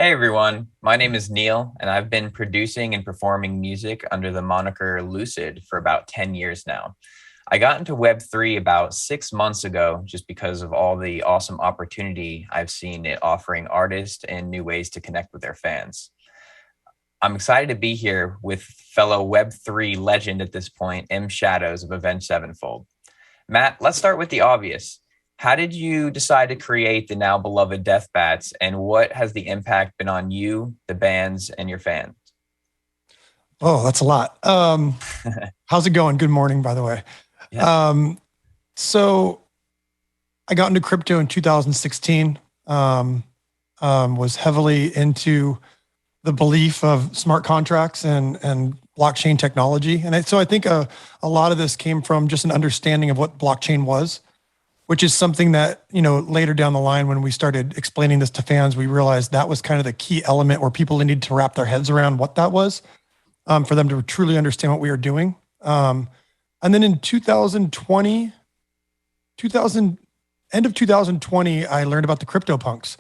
Hey everyone, my name is Neil, and I've been producing and performing music under the moniker LUZCID for about 10 years now. I got into Web3 about 6 months ago just because of all the awesome opportunity I've seen it offering artists and new ways to connect with their fans. I'm excited to be here with fellow Web3 legend at this point, M Shadows of Avenged Sevenfold. Matt, let's start with the obvious. How did you decide to create the now beloved Deathbats, and what has the impact been on you, the bands, and your fans? Oh, that's a lot. How's it going? Good morning, by the way. Yeah, Um, so I got into crypto in 2016. Was heavily into the belief of smart contracts and blockchain technology, and so I think a lot of this came from just an understanding of what blockchain was, which is something that later down the line when we started explaining this to fans, we realized that was kind of the key element where people needed to wrap their heads around what that was, for them to truly understand what we were doing. And then in 2020, 2000, end of 2020, I learned about the CryptoPunks,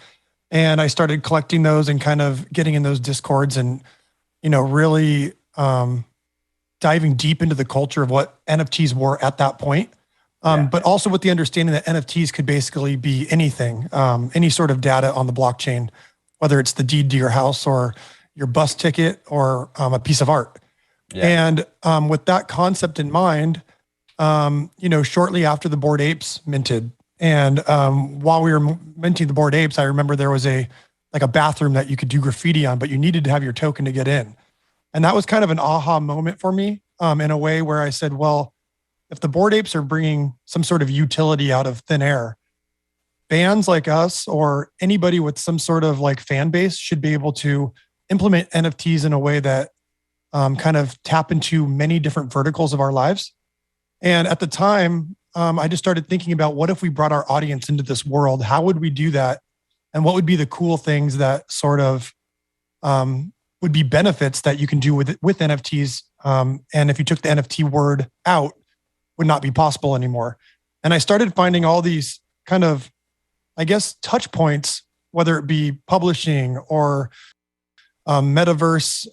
and I started collecting those and kind of getting in those discords and, really diving deep into the culture of what NFTs were at that point. yeah, But also with the understanding that NFTs could basically be anything, any sort of data on the blockchain, whether it's the deed to your house or your bus ticket or a piece of art. yeah. And with that concept in mind, shortly after the Bored Apes minted, and while we were minting the Bored Apes, I remember there was a bathroom that you could do graffiti on, but you needed to have your token to get in. And that was kind of an aha moment for me, in a way where I said, well, if the Bored Apes are bringing some sort of utility out of thin air, bands like us or anybody with some sort of fan base should be able to implement NFTs in a way that kind of tap into many different verticals of our lives. And at the time, I just started thinking about what if we brought our audience into this world? How would we do that? And what would be the cool things that sort of would be benefits that you can do with NFTs? And if you took the NFT word out, would not be possible anymore. And I started finding all these kind of, I guess, touch points, whether it be publishing or metaverse,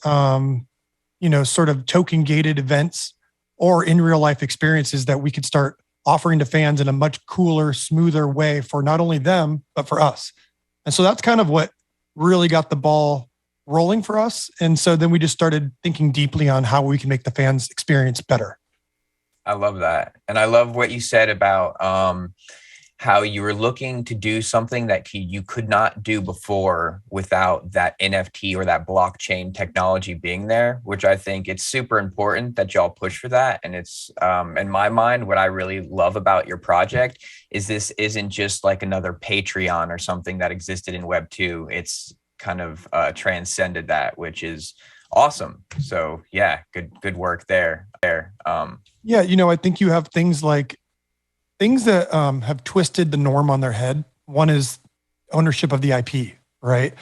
sort of token gated events or in real life experiences that we could start offering to fans in a much cooler, smoother way for not only them, but for us. And so that's kind of what really got the ball rolling for us. And so then we just started thinking deeply on how we can make the fans experience better. I love that. And I love what you said about how you were looking to do something that you could not do before without that NFT or that blockchain technology being there, which I think it's super important that y'all push for that. And it's, in my mind, what I really love about your project is this isn't just like another Patreon or something that existed in Web 2. It's kind of transcended that, which is awesome. So yeah, good work there. Yeah, I think you have things that have twisted the norm on their head. One is ownership of the IP, right?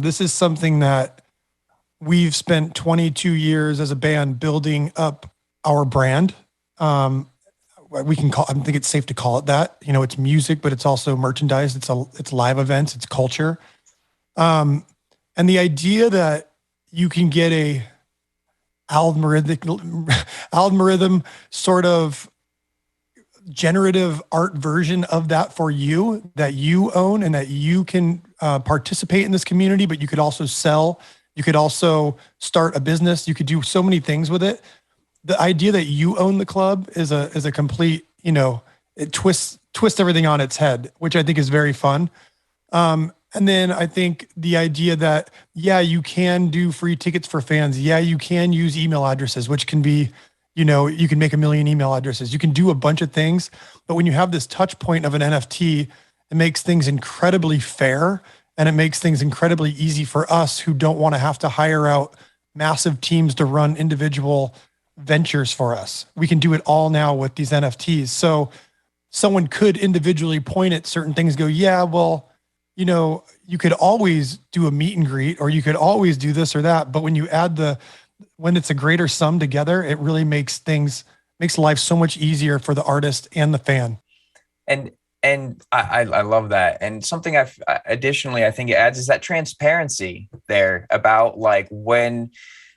This is something that we've spent 22 years as a band building up our brand. We can call, I think it's safe to call it that. It's music, but it's also merchandise. It's live events. It's culture. And the idea that you can get a algorithm sort of generative art version of that for you that you own and that you can participate in this community, but you could also sell, you could also start a business, you could do so many things with it. The idea that you own the club is a complete, it twists everything on its head, which I think is very fun. And then I think the idea that, yeah, you can do free tickets for fans. Yeah, you can use email addresses, which can be, you can make a million email addresses. You can do a bunch of things. But when you have this touch point of an NFT, it makes things incredibly fair and it makes things incredibly easy for us who don't want to have to hire out massive teams to run individual ventures for us. We can do it all now with these NFTs. So someone could individually point at certain things, go, yeah, well, you could always do a meet and greet, or you could always do this or that. But when you add when it's a greater sum together, it really makes life so much easier for the artist and the fan. And And I love that. And something additionally I think it adds is that transparency there about like when,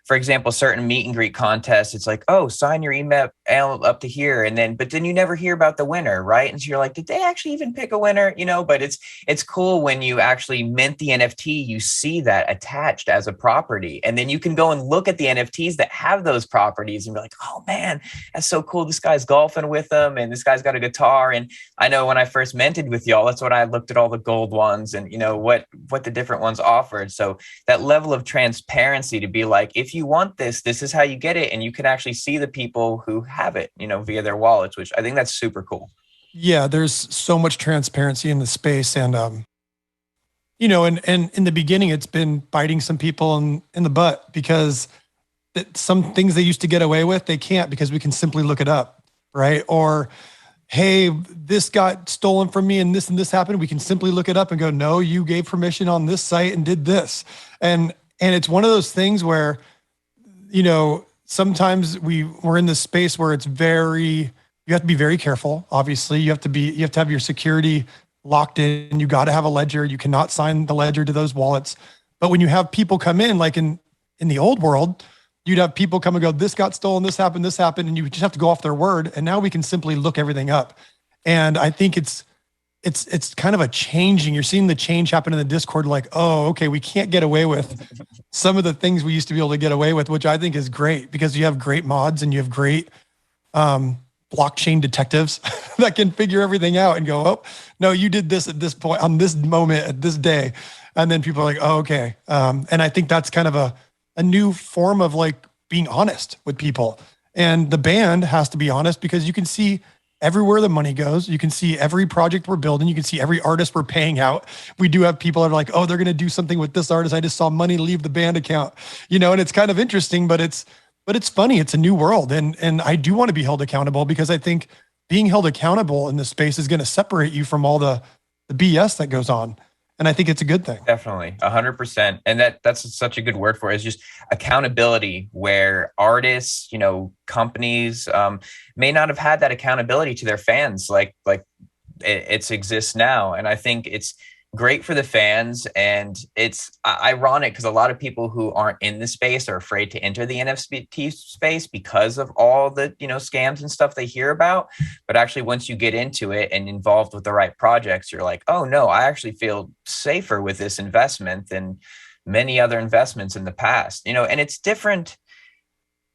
for example, certain meet and greet contests, it's like, oh, sign your email up to here. And then, but then you never hear about the winner, right? And so you're like, did they actually even pick a winner? You know, but it's cool when you actually mint the NFT, you see that attached as a property. And then you can go and look at the NFTs that have those properties and be like, oh man, that's so cool. This guy's golfing with them and this guy's got a guitar. And I know when I first minted with y'all, that's when I looked at all the gold ones and, you know, what the different ones offered. So that level of transparency to be like, if you want this is how you get it. And you can actually see the people who have it, you know, via their wallets, which I think that's super cool. Yeah, there's so much transparency in the space. And, you know, and in the beginning, it's been biting some people in the butt because some things they used to get away with, they can't because we can simply look it up, right? Or, hey, this got stolen from me and this happened. We can simply look it up and go, no, you gave permission on this site and did this. And it's one of those things where, you know, sometimes we're in this space where you have to be very careful. Obviously, you have to have your security locked in. You got to have a ledger. You cannot sign the ledger to those wallets. But when you have people come in, like in the old world, you'd have people come and go, this got stolen, this happened, and you just have to go off their word. And now we can simply look everything up. And I think it's kind of a changing. You're seeing the change happen in the Discord, like, oh, okay, we can't get away with some of the things we used to be able to get away with, which I think is great because you have great mods and you have great blockchain detectives that can figure everything out and go, oh, no, you did this at this point, on this moment, at this day. And then people are like, oh, okay. And I think that's kind of a new form of like being honest with people. And the band has to be honest because you can see everywhere the money goes. You can see every project we're building. You can see every artist we're paying out. We do have people that are like, oh, they're going to do something with this artist. I just saw money leave the band account, you know, and it's kind of interesting, but it's funny. It's a new world. And I do want to be held accountable because I think being held accountable in this space is going to separate you from all the BS that goes on. And I think it's a good thing. Definitely, 100%. And that's such a good word for it. Is just accountability, where artists, you know, companies may not have had that accountability to their fans like it exists now. And I think it's great for the fans. And it's ironic because a lot of people who aren't in the space are afraid to enter the NFT space because of all the, you know, scams and stuff they hear about. But actually, once you get into it and involved with the right projects, you're like, oh no, I actually feel safer with this investment than many other investments in the past, you know. And it's different.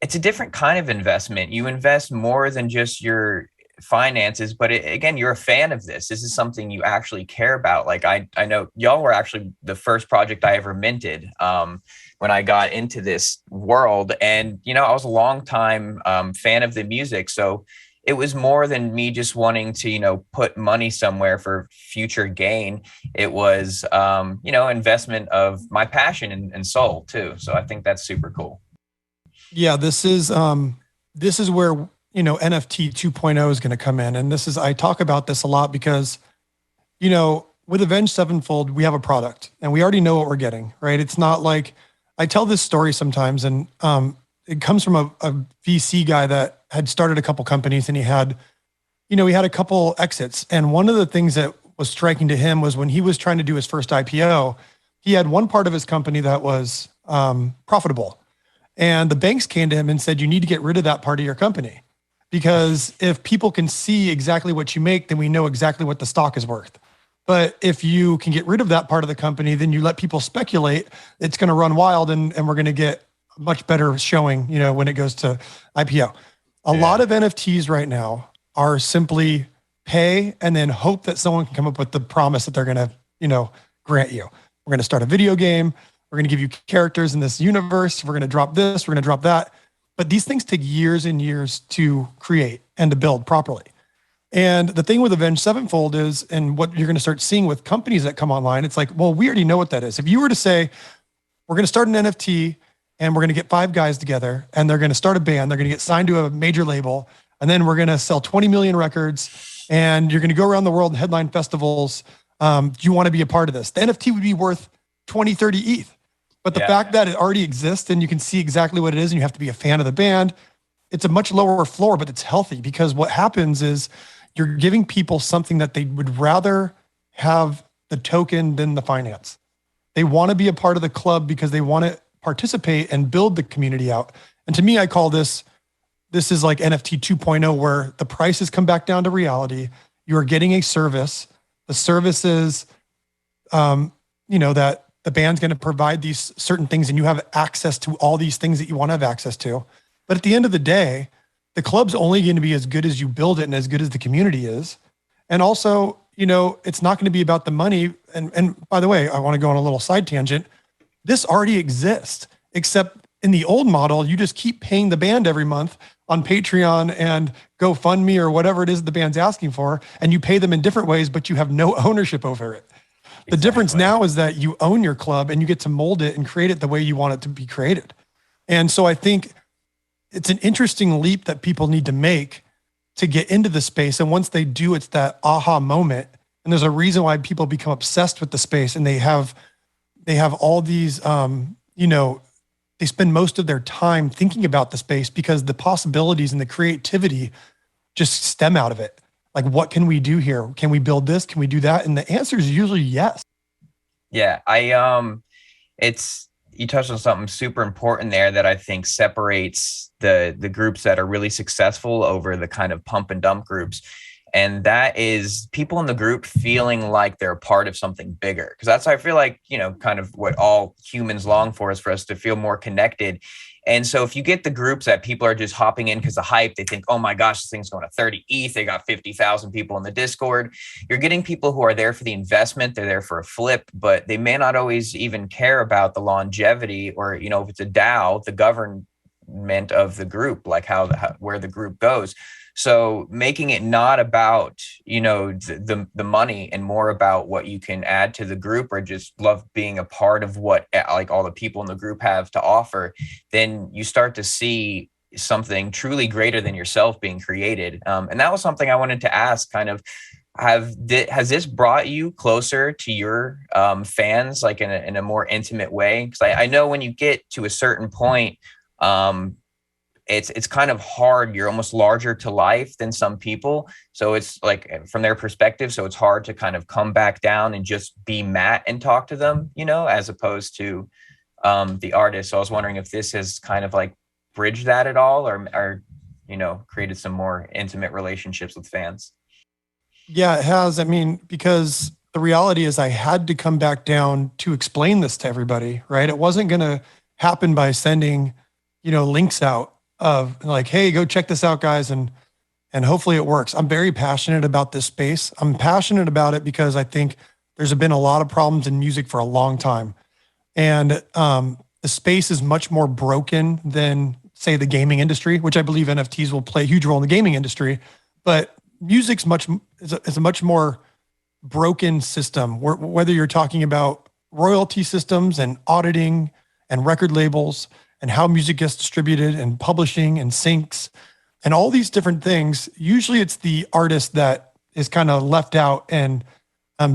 It's a different kind of investment. You invest more than just your finances, but again, you're a fan of this. This is something you actually care about. Like I know y'all were actually the first project I ever minted when I got into this world. And, you know, I was a long time fan of the music. So it was more than me just wanting to, you know, put money somewhere for future gain. It was, you know, investment of my passion and soul too. So I think that's super cool. Yeah, this is where, you know, NFT 2.0 is going to come in. And I talk about this a lot because, you know, with Avenged Sevenfold, we have a product and we already know what we're getting, right? It's not like, I tell this story sometimes and it comes from a VC guy that had started a couple companies and he had a couple exits. And one of the things that was striking to him was when he was trying to do his first IPO, he had one part of his company that was profitable. And the banks came to him and said, you need to get rid of that part of your company. Because if people can see exactly what you make, then we know exactly what the stock is worth. But if you can get rid of that part of the company, then you let people speculate, it's going to run wild and we're going to get a much better showing, you know, when it goes to IPO. A lot of NFTs right now are simply pay and then hope that someone can come up with the promise that they're going to, you know, grant you. We're going to start a video game. We're going to give you characters in this universe. We're going to drop this. We're going to drop that. But these things take years and years to create and to build properly. And the thing with Avenged Sevenfold is, and what you're going to start seeing with companies that come online, it's like, well, we already know what that is. If you were to say, we're going to start an NFT and we're going to get 5 guys together and they're going to start a band, they're going to get signed to a major label, and then we're going to sell 20 million records and you're going to go around the world and headline festivals. Do you want to be a part of this? The NFT would be worth 20, 30 ETH. But the fact that it already exists and you can see exactly what it is and you have to be a fan of the band, it's a much lower floor, but it's healthy because what happens is you're giving people something that they would rather have the token than the finance. They want to be a part of the club because they want to participate and build the community out. And to me, I call this is like NFT 2.0, where the prices come back down to reality. You are getting a service. The service is, that the band's going to provide these certain things, and you have access to all these things that you want to have access to. But at the end of the day, the club's only going to be as good as you build it and as good as the community is. And also, it's not going to be about the money. And by the way, I want to go on a little side tangent. This already exists, except in the old model, you just keep paying the band every month on Patreon and GoFundMe or whatever it is the band's asking for. And you pay them in different ways, but you have no ownership over it. The difference now is that you own your club and you get to mold it and create it the way you want it to be created. And so I think it's an interesting leap that people need to make to get into the space. And once they do, it's that aha moment. And there's a reason why people become obsessed with the space, and they have all these, they spend most of their time thinking about the space because the possibilities and the creativity just stem out of it. Like, what can we do here? Can we build this? Can we do that? And the answer is usually yes. Yeah, you touched on something super important there that I think separates the groups that are really successful over the kind of pump and dump groups. And that is people in the group feeling like they're a part of something bigger. Because that's, I feel like, kind of what all humans long for is for us to feel more connected. And so if you get the groups that people are just hopping in because of hype, they think, oh my gosh, this thing's going to 30 ETH. They got 50,000 people in the Discord. You're getting people who are there for the investment. They're there for a flip, but they may not always even care about the longevity or, if it's a DAO, the government of the group, like where the group goes. So making it not about, the money and more about what you can add to the group, or just love being a part of what like all the people in the group have to offer, then you start to see something truly greater than yourself being created. And that was something I wanted to ask, kind of, has this brought you closer to your fans, like in a more intimate way? Because I know when you get to a certain point, it's kind of hard. You're almost larger to life than some people. So it's like from their perspective. So it's hard to kind of come back down and just be Matt and talk to them, as opposed to the artist. So I was wondering if this has kind of like bridged that at all, or created some more intimate relationships with fans. Yeah, it has. I mean, because the reality is I had to come back down to explain this to everybody, right? It wasn't going to happen by sending, links out of like, hey, go check this out, guys. And hopefully it works. I'm very passionate about this space. I'm passionate about it because I think there's been a lot of problems in music for a long time. And the space is much more broken than, say, the gaming industry, which I believe NFTs will play a huge role in the gaming industry. But music's is a much more broken system, whether you're talking about royalty systems and auditing and record labels and how music gets distributed and publishing and syncs and all these different things. Usually it's the artist that is kind of left out and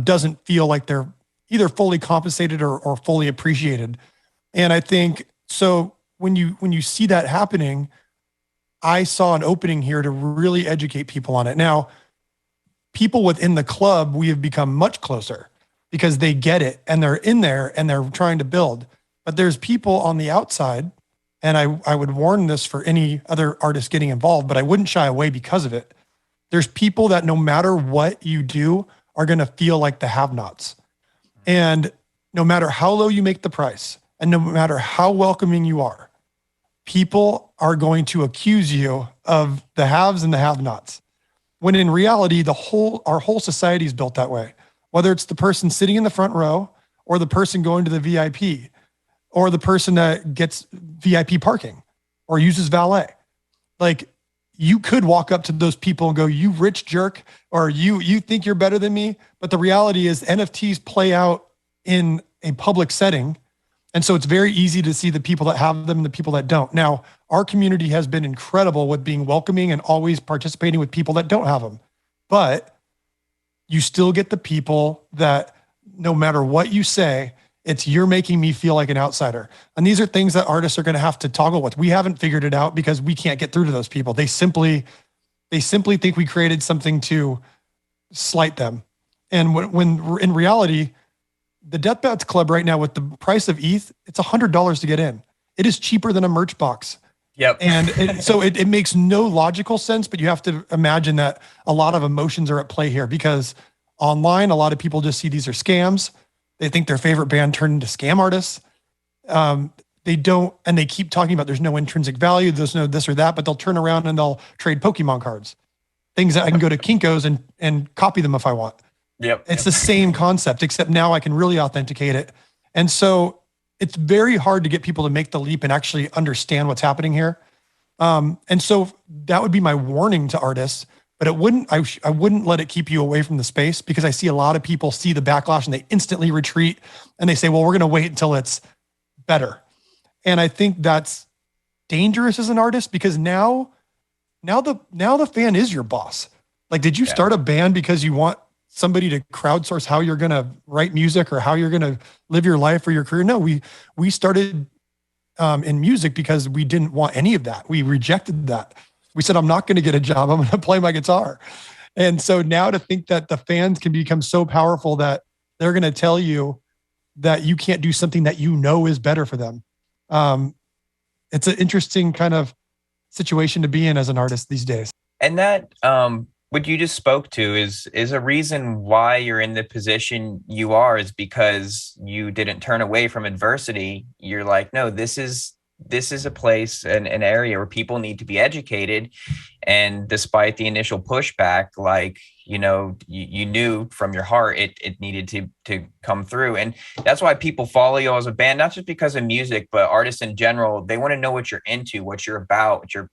doesn't feel like they're either fully compensated or fully appreciated. And I think, so when you see that happening, I saw an opening here to really educate people on it. Now, people within the club, we have become much closer because they get it and they're in there and they're trying to build. But there's people on the outside, and I would warn this for any other artist getting involved, but I wouldn't shy away because of it. There's people that no matter what you do are going to feel like the have-nots. And no matter how low you make the price and no matter how welcoming you are, people are going to accuse you of the haves and the have-nots. When in reality, our whole society is built that way. Whether it's the person sitting in the front row or the person going to the VIP, or the person that gets VIP parking or uses valet. Like, you could walk up to those people and go, you rich jerk, or you think you're better than me. But the reality is NFTs play out in a public setting. And so it's very easy to see the people that have them and the people that don't. Now, our community has been incredible with being welcoming and always participating with people that don't have them. But you still get the people that no matter what you say, you're making me feel like an outsider. And these are things that artists are going to have to toggle with. We haven't figured it out because we can't get through to those people. They simply They simply think we created something to slight them. And when in reality, the Deathbats Club right now with the price of ETH, it's $100 to get in. It is cheaper than a merch box. Yep. And it makes no logical sense, but you have to imagine that a lot of emotions are at play here because online, a lot of people just see these are scams. They think their favorite band turned into scam artists. They don't, and they keep talking about there's no intrinsic value, there's no this or that, but they'll turn around and they'll trade Pokemon cards, things that I can go to Kinko's and copy them if I want. Yep. It's the same concept, except now I can really authenticate it. And so it's very hard to get people to make the leap and actually understand what's happening here. And so that would be my warning to artists, but I wouldn't let it keep you away from the space because I see a lot of people see the backlash and they instantly retreat and they say, well, we're going to wait until it's better. And I think that's dangerous as an artist because now the fan is your boss. Like, did you start a band because you want somebody to crowdsource how you're going to write music or how you're going to live your life or your career? No, we started in music because we didn't want any of that. We rejected that. We said, I'm not going to get a job. I'm going to play my guitar. And so now to think that the fans can become so powerful that they're going to tell you that you can't do something that you know is better for them. It's an interesting kind of situation to be in as an artist these days. And that, what you just spoke to is a reason why you're in the position you are is because you didn't turn away from adversity. You're like, no, this is a place, an area where people need to be educated. And despite the initial pushback, like, you knew from your heart it needed to come through. And that's why people follow you as a band, not just because of music, but artists in general. They want to know what you're into, what you're about, what you're,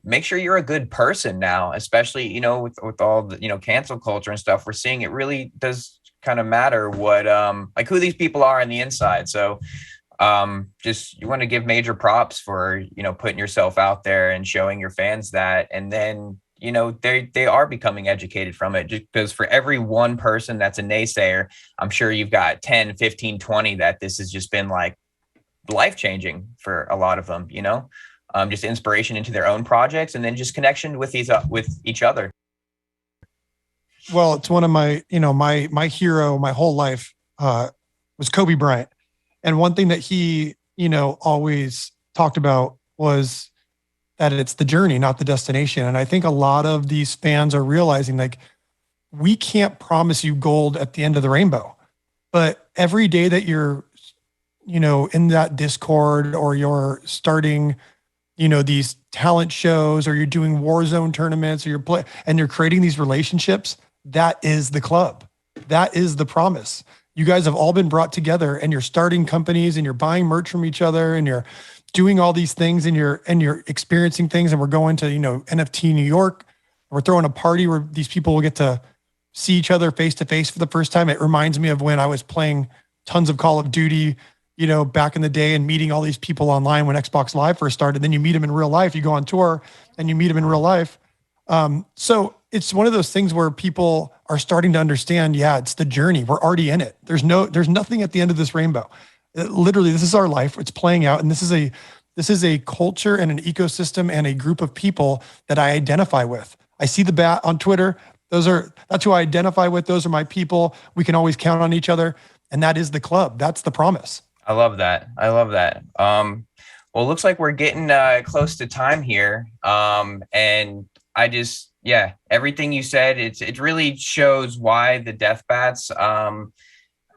make sure you're a good person now, especially, with all the, cancel culture and stuff we're seeing. It really does kind of matter what, like who these people are on the inside. So just you want to give major props for, putting yourself out there and showing your fans that. And then, they are becoming educated from it, just because for every one person that's a naysayer, I'm sure you've got 10, 15, 20 that this has just been like life-changing for a lot of them, just inspiration into their own projects and then just connection with each other. Well, it's one of my, my hero, my whole life was Kobe Bryant. And one thing that he, always talked about was that it's the journey, not the destination. And I think a lot of these fans are realizing like, we can't promise you gold at the end of the rainbow, but every day that you're, in that Discord or you're starting, these talent shows or you're doing Warzone tournaments or you're creating these relationships, that is the club. That is the promise. You guys have all been brought together and you're starting companies and you're buying merch from each other and you're doing all these things and you're experiencing things. And we're going to, NFT New York. We're throwing a party where these people will get to see each other face to face for the first time. It reminds me of when I was playing tons of Call of Duty, back in the day and meeting all these people online when Xbox Live first started. Then you meet them in real life. You go on tour and you meet them in real life. So it's one of those things where people are starting to understand, it's the journey. We're already in it. There's nothing at the end of this rainbow. Literally, this is our life. It's playing out. And this is a culture and an ecosystem and a group of people that I identify with. I see the bat on Twitter. That's who I identify with. Those are my people. We can always count on each other. And that is the club. That's the promise. I love that. Well, it looks like we're getting close to time here. And I just, everything you said, it really shows why the Deathbats,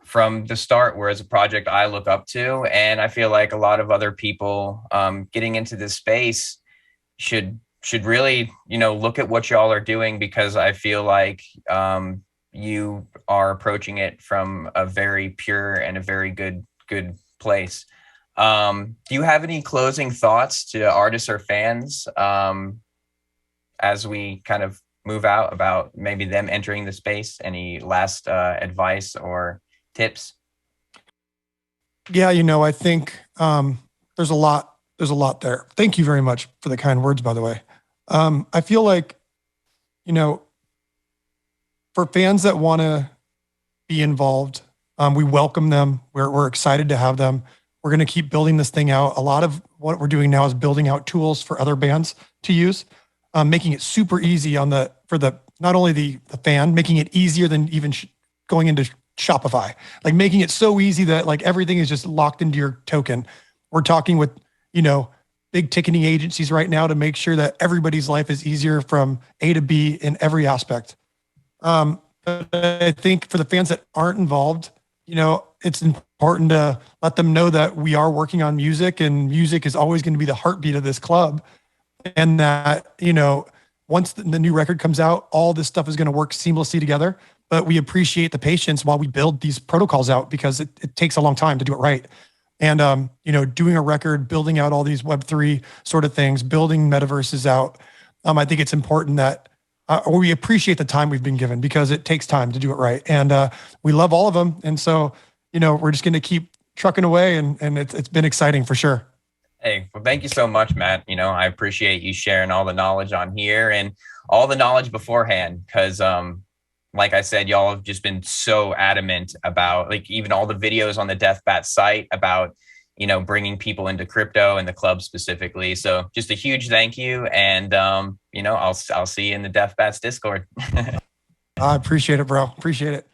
from the start, were as a project I look up to. And I feel like a lot of other people getting into this space should really, look at what y'all are doing, because I feel like you are approaching it from a very pure and a very good place. Do you have any closing thoughts to artists or fans as we kind of move out about maybe them entering the space? Any last advice or tips? Yeah, I think there's a lot there. Thank you very much for the kind words, by the way. I feel like, for fans that want to be involved, we welcome them. We're excited to have them. We're going to keep building this thing out. A lot of what we're doing now is building out tools for other bands to use. making it super easy for the not only the fan, making it easier than even going into Shopify, like making it so easy that like everything is just locked into your token. We're talking with, you know, big ticketing agencies right now to make sure that everybody's life is easier from A to B in every aspect. But I think for the fans that aren't involved, you know, it's important to let them know that we are working on music, and music is always going to be the heartbeat of this club. And that, you know, once the new record comes out, all this stuff is going to work seamlessly together. But we appreciate the patience while we build these protocols out, because it takes a long time to do it right. And, you know, doing a record, building out all these Web3 sort of things, building metaverses out. I think it's important that we appreciate the time we've been given, because it takes time to do it right. And we love all of them. And so, you know, we're just going to keep trucking away, and it's been exciting for sure. Hey, well, thank you so much, Matt. You know, I appreciate you sharing all the knowledge on here and all the knowledge beforehand, because like I said, y'all have just been so adamant about, like, even all the videos on the Deathbats site about, you know, bringing people into crypto and the club specifically. So just a huge thank you. And, you know, I'll see you in the Deathbats Discord. I appreciate it, bro. Appreciate it.